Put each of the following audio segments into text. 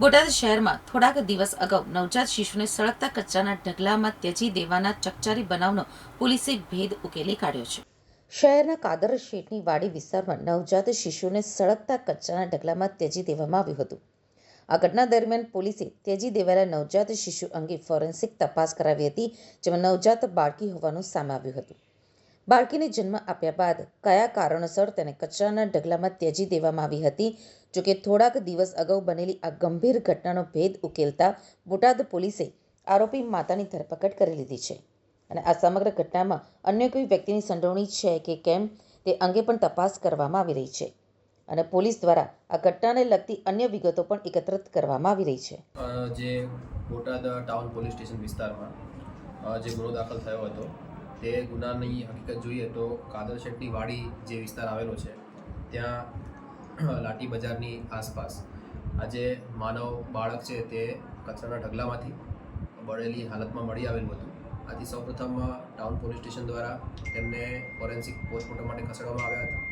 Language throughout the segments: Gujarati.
બોટાદ શહેરમાં થોડાક દિવસ અગાઉ નવજાત શિશુને સળગતા કચરાના ઢગલામાં ત્યજી દેવાના ચકચારી બનાવનો પોલીસે ભેદ ઉકેલી કાઢ્યો છે. શહેરના કાદર શેઠની વાડી વિસ્તારમાં નવજાત શિશુને સળગતા કચરાના ઢગલામાં ત્યજી દેવામાં આવ્યું હતું. આ ઘટના દરમિયાન પોલીસે ત્યજી દેવાયેલા નવજાત શિશુ અંગે ફોરેન્સિક તપાસ કરાવી હતી, જેમાં નવજાત બાળકી હોવાનું સામે આવ્યું હતું. બાળકીને જન્મ આપ્યા બાદ કયા કારણોસર તેને કચરાના ઢગલામાં ત્યજી દેવામાં આવી હતી. જોકે થોડાક દિવસ અગાઉ બનેલી આ ગંભીર ઘટનાનો ભેદ ઉકેલતા બોટાદ પોલીસે આરોપી માતાની ધરપકડ કરી લીધી છે અને આ સમગ્ર ઘટનામાં અન્ય કોઈ વ્યક્તિની સંડોવણી છે કે કેમ તે અંગે પણ તપાસ કરવામાં આવી રહી છે અને પોલીસ દ્વારા આ ઘટનાને લગતી અન્ય વિગતો પણ એકત્રિત કરવામાં આવી રહી છે. જે બોટાદ ટાઉન પોલીસ સ્ટેશન વિસ્તારમાં જે ગુનો દાખલ થયો હતો તે ગુનાની હકીકત જોઈએ તો કાદર શેઠની વાડી જે વિસ્તાર આવેલો છે ત્યાં લાઠી બજારની આસપાસ આજે માનવ બાળક છે તે કચરાના ઢગલામાંથી બળેલી હાલતમાં મળી આવેલું હતું. આથી સૌપ્રથમ ટાઉન પોલીસ સ્ટેશન દ્વારા તેમને ફોરેન્સિક પોસ્ટમોર્ટમ માટે ખસેડવામાં આવ્યા હતા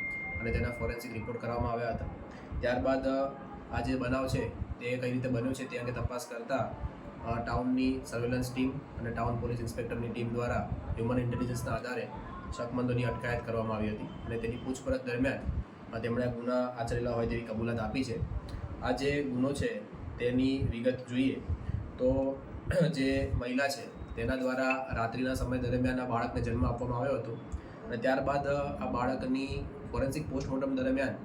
અને તેના ફોરેન્સિક રિપોર્ટ કરવામાં આવ્યા હતા. ત્યારબાદ આ જે બનાવ છે તે કઈ રીતે બન્યો છે તે અંગે તપાસ કરતાં ટાઉનની સર્વેલન્સ ટીમ અને ટાઉન પોલીસ ઇન્સ્પેક્ટરની ટીમ દ્વારા હ્યુમન ઇન્ટેલિજન્સના આધારે શકમંદોની અટકાયત કરવામાં આવી હતી અને તેની પૂછપરછ દરમિયાન તેમણે ગુના આચરેલા હોય તેવી કબૂલાત આપી છે. આ જે ગુનો છે તેની વિગત જોઈએ તો જે મહિલા છે તેના દ્વારા રાત્રિના સમય દરમિયાન આ બાળકને જન્મ આપવામાં આવ્યો હતો અને ત્યારબાદ આ બાળકની ફોરેન્સિક પોસ્ટમોર્ટમ દરમિયાન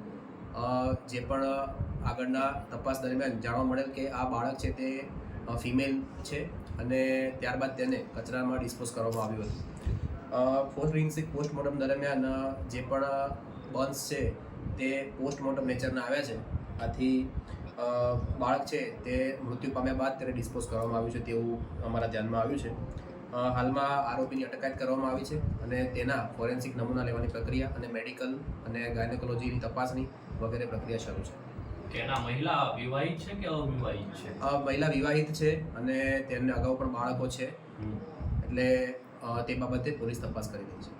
જે પણ આગળના તપાસ દરમિયાન જાણવા મળેલ કે આ બાળક છે તે ફિમેલ છે અને ત્યારબાદ તેને કચરામાં ડિસ્પોઝ કરવામાં આવ્યું હતું. ફોરેન્સિક પોસ્ટમોર્ટમ દરમિયાન જે પણ બર્ન્સ છે તે પોસ્ટમોર્ટમ નેચરના આવ્યા છે. આથી બાળક છે તે મૃત્યુ પામ્યા બાદ તેને ડિસ્પોઝ કરવામાં આવ્યું છે તેવું અમારા ધ્યાનમાં આવ્યું છે. હાલમાં આરોપીની અટકાયત કરવામાં આવી છે અને તેના ફોરેન્સિક નમૂના લેવાની પ્રક્રિયા અને મેડિકલ અને ગાયનેકોલોજીની તપાસણી વગેરે પ્રક્રિયા શરૂ છે. તેના મહિલા વિવાહિત છે કે અવિવાહિત છે? મહિલા વિવાહિત છે અને તેમને અગાઉ પણ બાળકો છે એટલે તે બાબતે પોલીસ તપાસ કરી રહી છે.